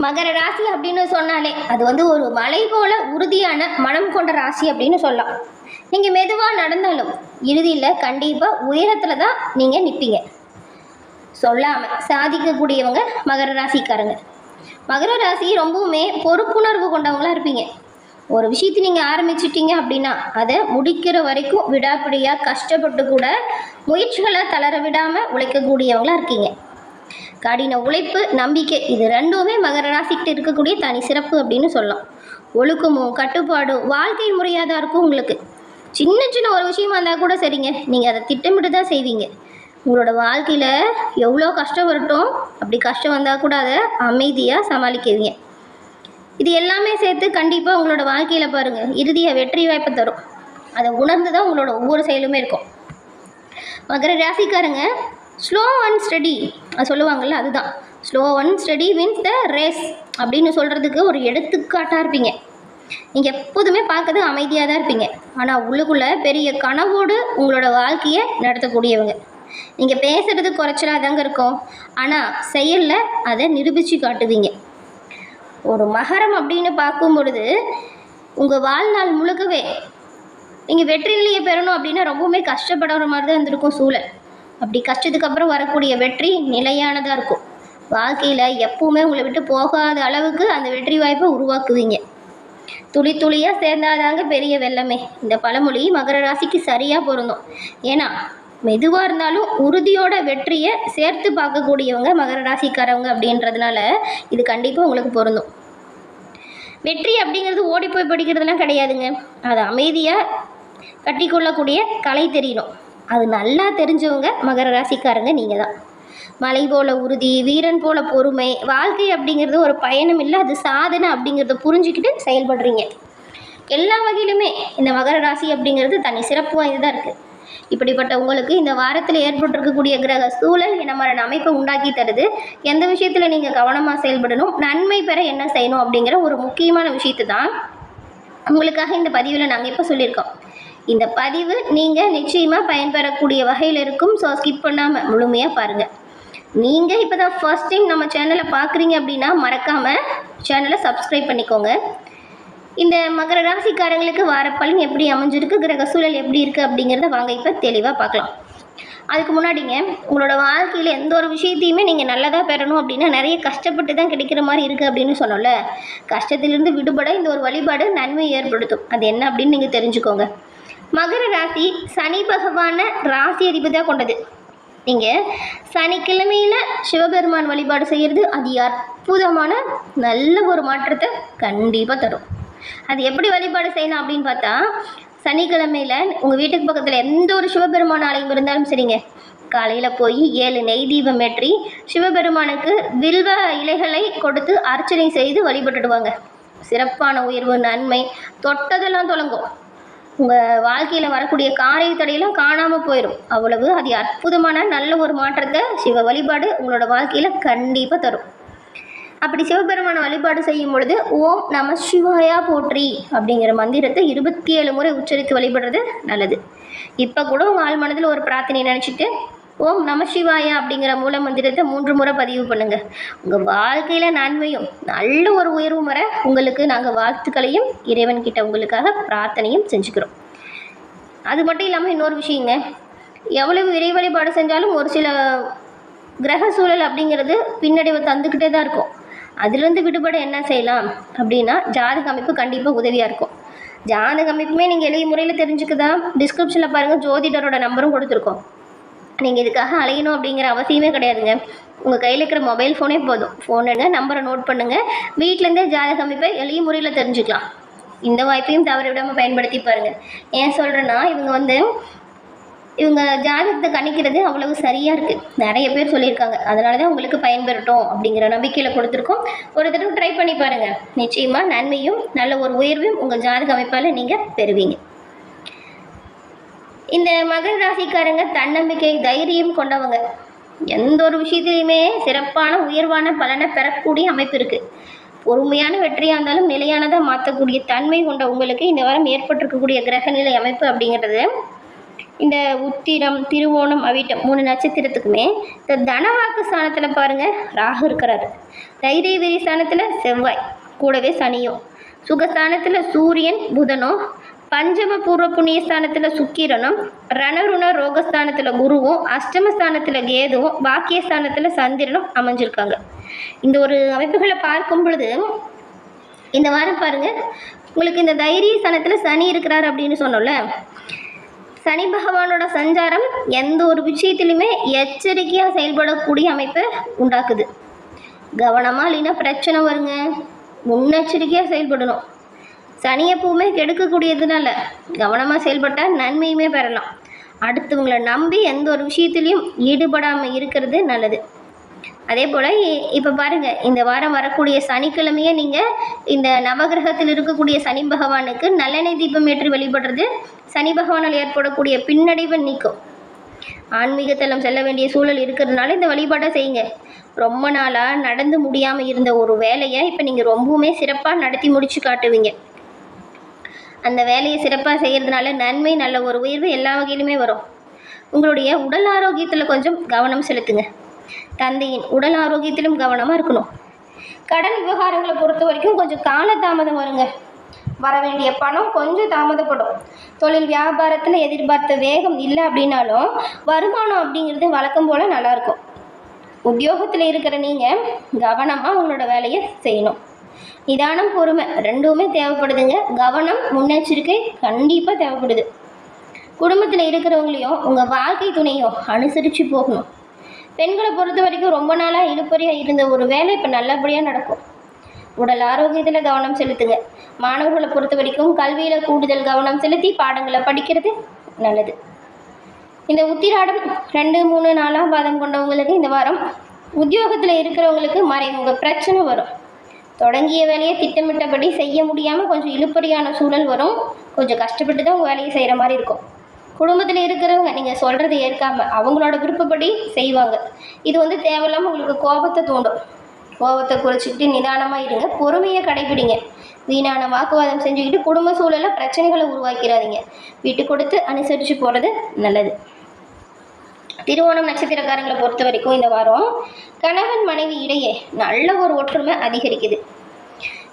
மகர ராசி அப்படின்னு சொன்னாலே அது வந்து ஒரு மலை போல உறுதியான மனம் கொண்ட ராசி அப்படின்னு சொல்லலாம். நீங்கள் மெதுவாக நடந்தாலும் இறுதியில் கண்டிப்பாக உயரத்தில் தான் நீங்கள் நிற்பீங்க. சொல்லாமல் சாதிக்கக்கூடியவங்க மகர ராசிக்காரங்க. மகர ராசி ரொம்பவுமே பொறுப்புணர்வு கொண்டவங்களாக இருப்பீங்க. ஒரு விஷயத்தை நீங்கள் ஆரம்பிச்சிட்டீங்க அப்படின்னா அதை முடிக்கிற வரைக்கும் விடாப்பிடியாக கஷ்டப்பட்டு கூட முயற்சிகளை தளர விடாமல் உழைக்கக்கூடியவங்களாக இருக்கீங்க. கடின உழைப்பு, நம்பிக்கை, இது ரெண்டுமே மகர ராசிக்கிட்ட இருக்கக்கூடிய தனி சிறப்பு அப்படின்னு சொல்லலாம். ஒழுக்கமும் கட்டுப்பாடும் வாழ்க்கை முறையாக தான் இருக்கும் உங்களுக்கு. சின்ன சின்ன ஒரு விஷயமா இருந்தால் கூட சரிங்க, நீங்கள் அதை திட்டமிட்டு தான் செய்வீங்க. உங்களோட வாழ்க்கையில் எவ்வளோ கஷ்டம் வரட்டும், அப்படி கஷ்டம் வந்தால் கூட அதை அமைதியாக சமாளிக்குவீங்க. இது எல்லாமே சேர்த்து கண்டிப்பாக உங்களோட வாழ்க்கையில் பாருங்கள் இறுதியாக வெற்றி வாய்ப்பை தரும். அதை உணர்ந்து தான் உங்களோட ஒவ்வொரு செயலுமே இருக்கும். மகர ராசிக்காரங்க ஸ்லோ அண்ட் ஸ்டடி சொல்லுவாங்கள்ல, அதுதான் slow and steady wins the race அப்படின்னு சொல்கிறதுக்கு ஒரு எடுத்துக்காட்டாக இருப்பீங்க. நீங்கள் எப்போதுமே பார்க்கறது அமைதியாக தான் இருப்பீங்க, ஆனால் உள்ளுக்குள்ளே பெரிய கனவோடு உங்களோட வாழ்க்கையை நடத்தக்கூடியவங்க. நீங்கள் பேசுகிறது குறைச்சலாக தாங்க இருக்கும், ஆனால் செயலில் அதை நிரூபித்து காட்டுவீங்க. ஒரு மகரம் அப்படின்னு பார்க்கும் பொழுது உங்கள் வாழ்நாள் முழுக்கவே நீங்கள் வெற்றி நிலையை பெறணும் அப்படின்னா ரொம்பவுமே கஷ்டப்படுற மாதிரி தான் இருந்திருக்கும் சூழல். அப்படி கஷ்டத்துக்கு அப்புறம் வரக்கூடிய வெற்றி நிலையானதாக இருக்கும். வாழ்க்கையில் எப்பவுமே உங்களை விட்டு போகாத அளவுக்கு அந்த வெற்றி வாய்ப்பை உருவாக்குவீங்க. துளி துளியாக சேர்ந்தாதாங்க பெரிய வெள்ளமே. இந்த பழமொழி மகர ராசிக்கு சரியாக பொருந்தும். ஏன்னா மெதுவாக இருந்தாலும் உறுதியோட வெற்றியை சேர்த்து பார்க்கக்கூடியவங்க மகர ராசிக்காரவங்க அப்படின்றதுனால இது கண்டிப்பாக உங்களுக்கு பொருந்தும். வெற்றி அப்படிங்கிறது ஓடி போய் படிக்கிறதுலாம் கிடையாதுங்க. அது அமைதியாக கட்டிக்கொள்ளக்கூடிய கலை தெரியணும். அது நல்லா தெரிஞ்சவங்க மகர ராசிக்காரங்க நீங்கள் தான். மலை போல உறுதி, வீரன் போல பொறுமை, வாழ்க்கை அப்படிங்கிறது ஒரு பயணம் இல்லை, அது சாதனை அப்படிங்கிறத புரிஞ்சுக்கிட்டு செயல்படுறீங்க. எல்லா வகையிலுமே இந்த மகர ராசி அப்படிங்கிறது தனி சிறப்பு வாய்ந்ததாக இருக்குது. இப்படிப்பட்ட உங்களுக்கு இந்த வாரத்தில் ஏற்பட்டிருக்கக்கூடிய கிரக சூழல் என்ன மாதிரி அமைப்பை உண்டாக்கி தருது, எந்த விஷயத்தில் நீங்கள் கவனமாக செயல்படணும், நன்மை பெற என்ன செய்யணும் அப்படிங்கிற ஒரு முக்கியமான விஷயத்தை தான் உங்களுக்காக இந்த பதிவில் நாங்கள் இப்போ சொல்லியிருக்கோம். இந்த பதிவு நீங்கள் நிச்சயமாக பயன்பெறக்கூடிய வகையில் இருக்கும். ஸோ ஸ்கிப் பண்ணாமல் முழுமையாக பாருங்கள். நீங்கள் இப்போ தான் ஃபர்ஸ்ட் டைம் நம்ம சேனலை பார்க்குறீங்க அப்படின்னா மறக்காமல் சேனலை சப்ஸ்கிரைப் பண்ணிக்கோங்க. இந்த மகர ராசிக்காரங்களுக்கு வார பலன் எப்படி அமைஞ்சிருக்கு, கிரக சூழல் எப்படி இருக்குது அப்படிங்கிறத வாங்க இப்போ தெளிவாக பார்க்கலாம். அதுக்கு முன்னாடிங்க உங்களோட வாழ்க்கையில் எந்த ஒரு விஷயத்தையுமே நீங்கள் நல்லதாக பெறணும் அப்படின்னா நிறைய கஷ்டப்பட்டு தான் கிடைக்கிற மாதிரி இருக்குது அப்படின்னு சொன்னோம்ல. கஷ்டத்திலிருந்து விடுபட இந்த ஒரு வழிபாடு நன்மை ஏற்படுத்தும். அது என்ன அப்படின்னு நீங்கள் தெரிஞ்சுக்கோங்க. மகர ராசி சனி பகவான ராசி அதிபதியாக கொண்டது. நீங்கள் சனிக்கிழமையில் சிவபெருமான் வழிபாடு செய்கிறது அது அற்புதமான நல்ல ஒரு மாற்றத்தை கண்டிப்பாக தரும். அது எப்படி வழிபாடு செய்யலாம் அப்படின்னு பார்த்தா, சனிக்கிழமையில் உங்கள் வீட்டுக்கு பக்கத்தில் எந்த ஒரு சிவபெருமான் ஆலயம் இருந்தாலும் சரிங்க, காலையில் போய் 7 நெய் தீபம் ஏற்றி சிவபெருமானுக்கு வில்வ இலைகளை கொடுத்து அர்ச்சனை செய்து வழிபட்டுடுவாங்க. சிறப்பான உயர்வு, நன்மை, தொட்டதெல்லாம் தொடங்கும். உங்கள் வாழ்க்கையில் வரக்கூடிய காரிய தடையெல்லாம் காணாமல் போயிடும். அவ்வளவு அது அற்புதமான நல்ல ஒரு மாற்றத்தை சிவ வழிபாடு உங்களோட வாழ்க்கையில் கண்டிப்பாக தரும். அப்படி சிவபெருமான வழிபாடு செய்யும் பொழுது ஓம் நம சிவாயா போற்றி அப்படிங்கிற மந்திரத்தை 27 முறை உச்சரித்து வழிபடுறது நல்லது. இப்போ கூட உங்கள் ஆள் மனதில் ஒரு பிரார்த்தனை நினச்சிட்டு ஓம் நம சிவாயா அப்படிங்கிற மூல மந்திரத்தை 3 முறை பதிவு பண்ணுங்கள். உங்கள் வாழ்க்கையில் நன்மையும் நல்ல ஒரு உயர்வும் வர உங்களுக்கு நாங்கள் வாழ்த்துக்களையும் இறைவன்கிட்ட உங்களுக்காக பிரார்த்தனையும் செஞ்சுக்கிறோம். அது மட்டும் இல்லாமல் இன்னொரு விஷயங்க, எவ்வளவு இறை வழிபாடு செஞ்சாலும் ஒரு சில கிரக சூழல் அப்படிங்கிறது பின்னடைவை தந்துக்கிட்டே தான் இருக்கும். அதுலேருந்து விடுபட என்ன செய்யலாம் அப்படின்னா ஜாதக அமைப்பு கண்டிப்பாக உதவியாக இருக்கும். ஜாதக அமைப்புமே நீங்கள் எளிய முறையில் தெரிஞ்சுக்குதான் டிஸ்கிரிப்ஷனில் பாருங்கள், ஜோதிடரோட நம்பரும் கொடுத்துருக்கோம். நீங்கள் இதுக்காக அலையணும் அப்படிங்கிற அவசியமே கிடையாதுங்க. உங்கள் கையில் இருக்கிற மொபைல் ஃபோனே போதும். ஃபோன் எடுங்க, நம்பரை நோட் பண்ணுங்கள், வீட்டிலேருந்தே ஜாதக அமைப்பை எளிய முறையில் தெரிஞ்சுக்கலாம். இந்த வாய்ப்பையும் தவற விடாமல் பயன்படுத்தி பாருங்கள். ஏன் சொல்கிறேன்னா இவங்க ஜாதகத்தை கணிக்கிறது அவ்வளவு சரியாக இருக்குது, நிறைய பேர் சொல்லியிருக்காங்க. அதனால தான் உங்களுக்கு பயன்பெறட்டும் அப்படிங்கிற நம்பிக்கையில் கொடுத்துருக்கோம். ஒரு தடவை ட்ரை பண்ணி பாருங்கள். நிச்சயமாக நன்மையும் நல்ல ஒரு உயர்வையும் உங்கள் ஜாதக அமைப்பால் நீங்கள் பெறுவீங்க. இந்த மகர ராசிக்காரங்க தன்னம்பிக்கை, தைரியம் கொண்டவங்க. எந்த ஒரு விஷயத்துலையுமே சிறப்பான உயர்வான பலனை பெறக்கூடிய அமைப்பு இருக்குது. பொறுமையான வெற்றியாக இருந்தாலும் நிலையானதாக மாற்றக்கூடிய தன்மை கொண்ட உங்களுக்கு இந்த வாரம் ஏற்பட்டிருக்கக்கூடிய கிரகநிலை அமைப்பு அப்படிங்கிறது இந்த உத்திரம், திருவோணம், அவிட்டம் 3 நட்சத்திரத்துக்குமே இந்த தனவாக்கு ஸ்தானத்தில் பாருங்கள் ராகு இருக்கிறாரு. தைரிய வீரிய ஸ்தானத்தில் செவ்வாய், கூடவே சனியும். சுகஸ்தானத்தில் சூரியன் புதனும், பஞ்சம பூர்வ புண்ணியஸ்தானத்தில் சுக்கிரனும், ரணருண ரோகஸ்தானத்தில் குருவும், அஷ்டமஸ்தானத்தில் கேதுவும், பாக்கியஸ்தானத்தில் சந்திரனும் அமைஞ்சிருக்காங்க. இந்த ஒரு அமைப்புகளை பார்க்கும் பொழுது இந்த வாரம் பாருங்கள் உங்களுக்கு இந்த தைரிய ஸ்தானத்தில் சனி இருக்கிறார் அப்படின்னு சொன்னோம்ல. சனி பகவானோட சஞ்சாரம் எந்த ஒரு விஷயத்திலுமே எச்சரிக்கையாக செயல்படக்கூடிய அமைப்பை உண்டாக்குது. கவனமாக இல்லைன்னா பிரச்சனை வருங்க. முன்னெச்சரிக்கையாக செயல்படணும். சனி எப்பவுமே கெடுக்கக்கூடியதுனால கவனமாக செயல்பட்டால் நன்மையுமே பெறலாம். அடுத்தவங்களை நம்பி எந்த ஒரு விஷயத்துலையும் ஈடுபடாமல் இருக்கிறது நல்லது. அதே போல் இப்போ பாருங்கள், இந்த வாரம் வரக்கூடிய சனிக்கிழமையே நீங்கள் இந்த நவகிரகத்தில் இருக்கக்கூடிய சனி பகவானுக்கு நல்லெண்ணெய் தீபம் ஏற்றி வழிபடுறது சனி பகவானால் ஏற்படக்கூடிய பின்னடைவை நீக்கும். ஆன்மீகத்தலம் செல்ல வேண்டிய சூழல் இருக்கிறதுனால இந்த வழிபாட்டை செய்யுங்க. ரொம்ப நாளாக நடந்து முடியாமல் இருந்த ஒரு வேலையை இப்போ நீங்கள் ரொம்பவுமே சிறப்பாக நடத்தி முடித்து காட்டுவீங்க. அந்த வேலையை சிறப்பாக செய்கிறதுனால நன்மை, நல்ல ஒரு உயர்வு எல்லா வகையிலுமே வரும். உங்களுடைய உடல் ஆரோக்கியத்தில் கொஞ்சம் கவனம் செலுத்துங்க. தந்தையின் உடல் ஆரோக்கியத்திலும் கவனமாக இருக்கணும். கடன் விவகாரங்களை பொறுத்த வரைக்கும் கொஞ்சம் காலதாமதம் வருங்க. வர வேண்டிய பணம் கொஞ்சம் தாமதப்படும். தொழில் வியாபாரத்தில் எதிர்பார்த்த வேகம் இல்லை அப்படின்னாலும் வருமானம் அப்படிங்கிறது வழக்கம் போல் நல்லாயிருக்கும். உத்தியோகத்தில் இருக்கிற நீங்கள் கவனமாக உங்களோட வேலையை செய்யணும். நிதானம், பொறுமை ரெண்டுமே தேவைப்படுதுங்க. கவனம், முன்னெச்சரிக்கை கண்டிப்பாக தேவைப்படுது. குடும்பத்தில் இருக்கிறவங்களையும் உங்கள் வாழ்க்கை துணையும் அனுசரித்து போகணும். பெண்களை பொறுத்த வரைக்கும் ரொம்ப நாளாக இழுப்பறியாக இருந்த ஒரு வேலை இப்போ நல்லபடியாக நடக்கும். உடல் ஆரோக்கியத்தில் கவனம் செலுத்துங்க. மாணவர்களை பொறுத்த வரைக்கும் கல்வியில் கூடுதல் கவனம் செலுத்தி பாடங்களை படிக்கிறது நல்லது. இந்த உத்திராடம் 2, 3, 4ஆம் பாதம் கொண்டவங்களுக்கு இந்த வாரம் உத்தியோகத்தில் இருக்கிறவங்களுக்கு மறைமுக பிரச்சனை வரும். தொடங்கிய வேலையை திட்டமிட்டபடி செய்ய முடியாமல் கொஞ்சம் இழுப்பறியான சூழல் வரும். கொஞ்சம் கஷ்டப்பட்டு தான் உங்கள் வேலையை செய்கிற மாதிரி இருக்கும். குடும்பத்தில் இருக்கிறவங்க நீங்கள் சொல்கிறத ஏற்காமல் அவங்களோட விருப்பப்படி செய்வாங்க. இது தேவையில்லாமல் உங்களுக்கு கோபத்தை தூண்டும். கோபத்தை குறைச்சிக்கிட்டு நிதானமாக இருங்க. பொறுமையை கடைபிடிங்க. வீணான வாக்குவாதம் செஞ்சுக்கிட்டு குடும்ப சூழலில் பிரச்சனைகளை உருவாக்கிறாதீங்க. விட்டு கொடுத்து அனுசரித்து போகிறது நல்லது. திருவோணம் நட்சத்திரக்காரங்களை பொறுத்த வரைக்கும் இந்த வாரம் கணவன் மனைவி இடையே நல்ல ஒரு ஒற்றுமை அதிகரிக்குது.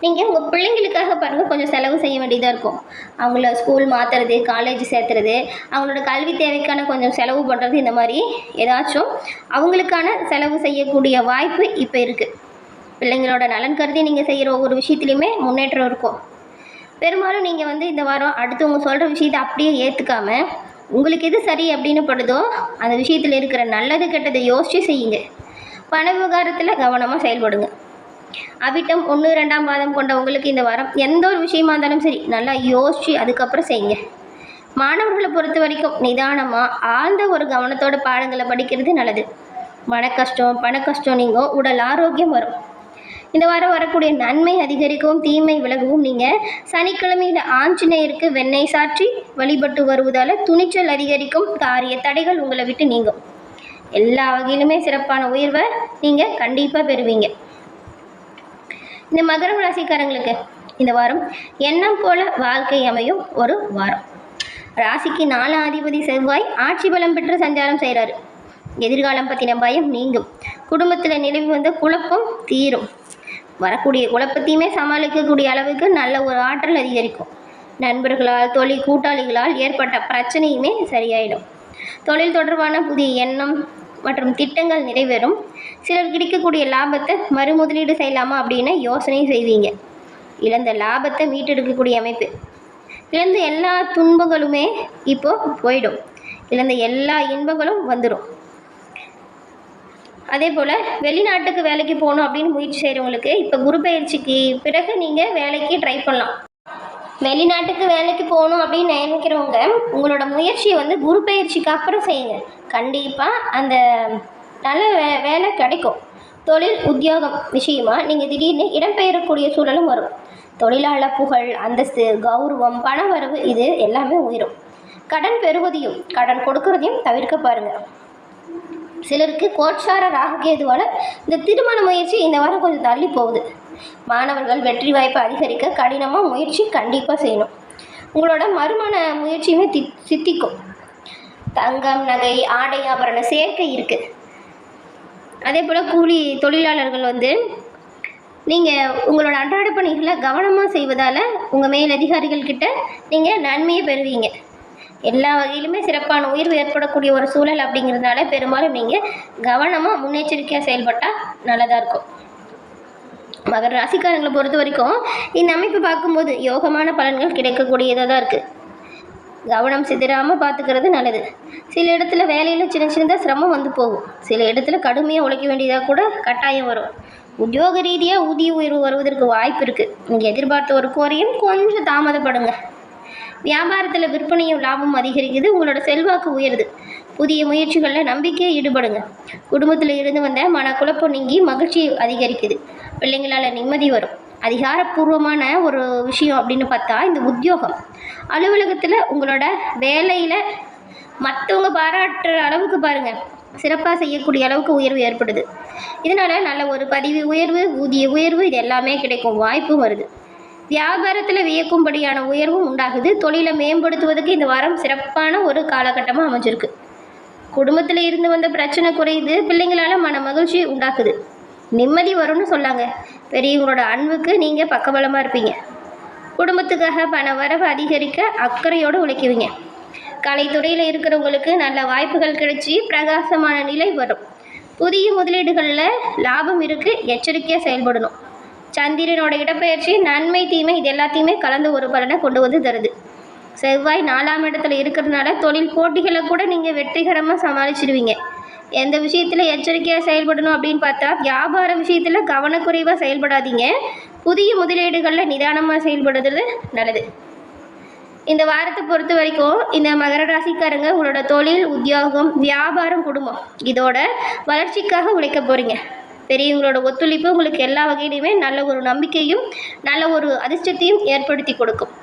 நீங்கள் உங்கள் பிள்ளைங்களுக்காக பாருங்கள் கொஞ்சம் செலவு செய்ய வேண்டியதாக இருக்கும். அவங்கள ஸ்கூல் மாற்றுறது, காலேஜ் சேர்த்துறது, அவங்களோட கல்வி தேவைக்கான கொஞ்சம் செலவு பண்ணுறது, இந்த மாதிரி ஏதாச்சும் அவங்களுக்கான செலவு செய்யக்கூடிய வாய்ப்பு இப்போ இருக்குது. பிள்ளைங்களோட நலன் கருதி நீங்கள் செய்கிற ஒவ்வொரு விஷயத்துலையுமே முன்னேற்றம் இருக்கும். பெரும்பாலும் நீங்கள் இந்த வாரம் அடுத்தவங்க சொல்கிற விஷயத்தை அப்படியே ஏற்றுக்காமல் உங்களுக்கு எது சரி அப்படின்னு படுதோ அந்த விஷயத்தில் இருக்கிற நல்லது கெட்டதை யோசித்து செய்யுங்க. பண விவகாரத்தில் கவனமாக செயல்படுங்க. அவிட்டம் 1, 2ஆம் பாதம் கொண்டவங்களுக்கு இந்த வாரம் எந்த ஒரு விஷயமா இருந்தாலும் சரி நல்லா யோசித்து அதுக்கப்புறம் செய்யுங்க. மாணவர்களை பொறுத்த வரைக்கும் நிதானமாக ஆழ்ந்த ஒரு கவனத்தோட பாடங்களை படிக்கிறது நல்லது. மனக்கஷ்டம், பணக்கஷ்டம் நீங்கும். உடல் ஆரோக்கியம் வரும். இந்த வாரம் வரக்கூடிய நன்மை அதிகரிக்கவும் தீமை விலகவும் நீங்கள் சனிக்கிழமையில் ஆஞ்சநேயருக்கு வெண்ணெய் சாற்றி வழிபட்டு வருவதால் துணிச்சல் அதிகரிக்கும். காரிய தடைகள் உங்களை விட்டு நீங்கும். எல்லா வகையிலுமே சிறப்பான உயர்வை நீங்கள் கண்டிப்பாக பெறுவீங்க. இந்த மகரம் ராசிக்காரங்களுக்கு இந்த வாரம் எண்ணம் போல வாழ்க்கை அமையும் ஒரு வாரம். ராசிக்கு 4ஆம் அதிபதி செவ்வாய் ஆட்சி பலம் பெற்று சஞ்சாரம் செய்கிறாரு. எதிர்காலம் பற்றின பயம் நீங்கும். குடும்பத்தில் நிலவி வந்த குழப்பம் தீரும். வரக்கூடிய குழப்பத்தையுமே சமாளிக்கக்கூடிய அளவுக்கு நல்ல ஒரு ஆற்றல் அதிகரிக்கும். நண்பர்களால், தொழில் கூட்டாளிகளால் ஏற்பட்ட பிரச்சனையுமே சரியாயிடும். தொழில் தொடர்பான புதிய எண்ணம் மற்றும் திட்டங்கள் நிறைவேறும். சிலர் கிடைக்கக்கூடிய லாபத்தை மறுமுதலீடு செய்யலாமா அப்படின்னு யோசனை செய்வீங்க. இழந்த லாபத்தை மீட்டெடுக்கக்கூடிய அமைப்பு. இழந்த எல்லா துன்பங்களுமே இப்போது போயிடும். இழந்த எல்லா இன்பங்களும் வந்துடும். அதே போல் வெளிநாட்டுக்கு வேலைக்கு போகணும் அப்படின்னு முயற்சி செய்கிறவங்களுக்கு இப்போ குரு பயிற்சிக்கு பிறகு நீங்கள் வேலைக்கு ட்ரை பண்ணலாம். வெளிநாட்டுக்கு வேலைக்கு போகணும் அப்படின்னு நினைக்கிறவங்க உங்களோட முயற்சியை குரு பயிற்சிக்கு அப்புறம் செய்யுங்க. கண்டிப்பாக அந்த நல்ல வேலை கிடைக்கும். தொழில் உத்தியோகம் விஷயமா நீங்கள் திடீர்னு இடம்பெயரக்கூடிய சூழலும் வரும். தொழிலாளர் புகழ், அந்தஸ்து, கௌரவம், பண வரவு இது எல்லாமே உயரும். கடன் பெறுவதையும் கடன் கொடுக்கறதையும் தவிர்க்க பாருங்கள். சிலருக்கு கோட்சார ராகுகேதுவால் இந்த திருமண முயற்சி இந்த வாரம் கொஞ்சம் தள்ளி போகுது. மாணவர்கள் வெற்றி வாய்ப்பை அதிகரிக்க கடினமாக முயற்சி கண்டிப்பாக செய்யணும். உங்களோட மறுமண முயற்சியுமே சித்திக்கும். தங்கம், நகை, ஆடை ஆபரண சேர்க்கை இருக்குது. அதே போல் கூலி தொழிலாளர்கள் வந்து நீங்கள் உங்களோட அன்றாட பணிகளை கவனமாக செய்வதால் உங்கள் மேலதிகாரிகள் கிட்ட நீங்கள் நன்மையை பெறுவீங்க. எல்லா வகையிலுமே சிறப்பான உயர்வு ஏற்படக்கூடிய ஒரு சூழல் அப்படிங்கிறதுனால பெரும்பாலும் நீங்கள் கவனமாக முன்னெச்சரிக்கையாக செயல்பட்டால் நல்லதாக இருக்கும். மகர ராசிக்காரங்களை பொறுத்த வரைக்கும் இந்த அமைப்பு பார்க்கும்போது யோகமான பலன்கள் கிடைக்கக்கூடியதாக தான் இருக்குது. கவனம் சிதறாமல் பார்த்துக்கிறது நல்லது. சில இடத்துல வேலையில் சின்ன சின்னதாக சிரமம் வந்து போகும். சில இடத்துல கடுமையாக உழைக்க வேண்டியதாக கூட கட்டாயம் வரும். உத்தியோக ரீதியாக ஊதிய உயர்வு வருவதற்கு வாய்ப்பு இருக்குது. நீங்கள் எதிர்பார்த்த ஒரு குறையும் கொஞ்சம் தாமதப்படுங்க. வியாபாரத்தில் விற்பனையும் லாபமும் அதிகரிக்குது. உங்களோட செல்வாக்கு உயருது. புதிய முயற்சிகளில் நம்பிக்கையை ஈடுபடுங்க. குடும்பத்தில் இருந்து வந்த மனக்குழப்பம் நீங்கி மகிழ்ச்சி அதிகரிக்குது. பிள்ளைங்களால் நிம்மதி வரும். அதிகாரப்பூர்வமான ஒரு விஷயம் அப்படின்னு பார்த்தா இந்த உத்தியோகம். அலுவலகத்தில் உங்களோட வேலையில் மற்றவங்க பாராட்டுற அளவுக்கு பாருங்கள், சிறப்பாக செய்யக்கூடிய அளவுக்கு உயர்வு ஏற்படுது. இதனால் நல்ல ஒரு பதவி உயர்வு, ஊதிய உயர்வு இது எல்லாமே கிடைக்கும் வாய்ப்பும் வருது. வியாபாரத்தில் வியக்கும்படியான உயர்வும் உண்டாகுது. தொழிலை மேம்படுத்துவதற்கு இந்த வாரம் சிறப்பான ஒரு காலகட்டமாக அமைஞ்சிருக்கு. குடும்பத்தில் இருந்து வந்த பிரச்சனை குறையுது. பிள்ளைங்களால் மன மகிழ்ச்சி உண்டாக்குது. நிம்மதி வரும்னு சொல்லாங்க. பெரியவங்களோட அன்புக்கு நீங்கள் பக்கபலமாக இருப்பீங்க. குடும்பத்துக்காக பண வரவு அதிகரிக்க அக்கறையோடு உழைக்குவீங்க. கலைத்துறையில் இருக்கிறவங்களுக்கு நல்ல வாய்ப்புகள் கிடைச்சி பிரகாசமான நிலை வரும். புதிய முதலீடுகளில் லாபம் இருக்குது. எச்சரிக்கையாக செயல்படணும். சந்திரனோட இடப்பெயர்ச்சி நன்மை தீமை இது எல்லாத்தையுமே கலந்து ஒரு பலனை கொண்டு வந்து தருது. செவ்வாய் 4ஆம் இடத்துல இருக்கிறதுனால தொழில் போட்டிகளை கூட நீங்கள் வெற்றிகரமாக சமாளிச்சிடுவீங்க. எந்த விஷயத்தில் எச்சரிக்கையாக செயல்படணும் அப்படின்னு பார்த்தா வியாபார விஷயத்தில் கவனக்குறைவாக செயல்படாதீங்க. புதிய முதலீடுகளில் நிதானமாக செயல்படுறது நல்லது. இந்த வாரத்தை பொறுத்த வரைக்கும் இந்த மகர ராசிக்காரங்க உங்களோட தொழில், உத்தியோகம், வியாபாரம், குடும்பம் இதோட வளர்ச்சிக்காக உழைக்க போகிறீங்க. பெரியவங்களோட ஒத்துழைப்பு உங்களுக்கு எல்லா வகையிலையுமே நல்ல ஒரு நம்பிக்கையும் நல்ல ஒரு அதிர்ஷ்டத்தையும் ஏற்படுத்தி கொடுக்கும்.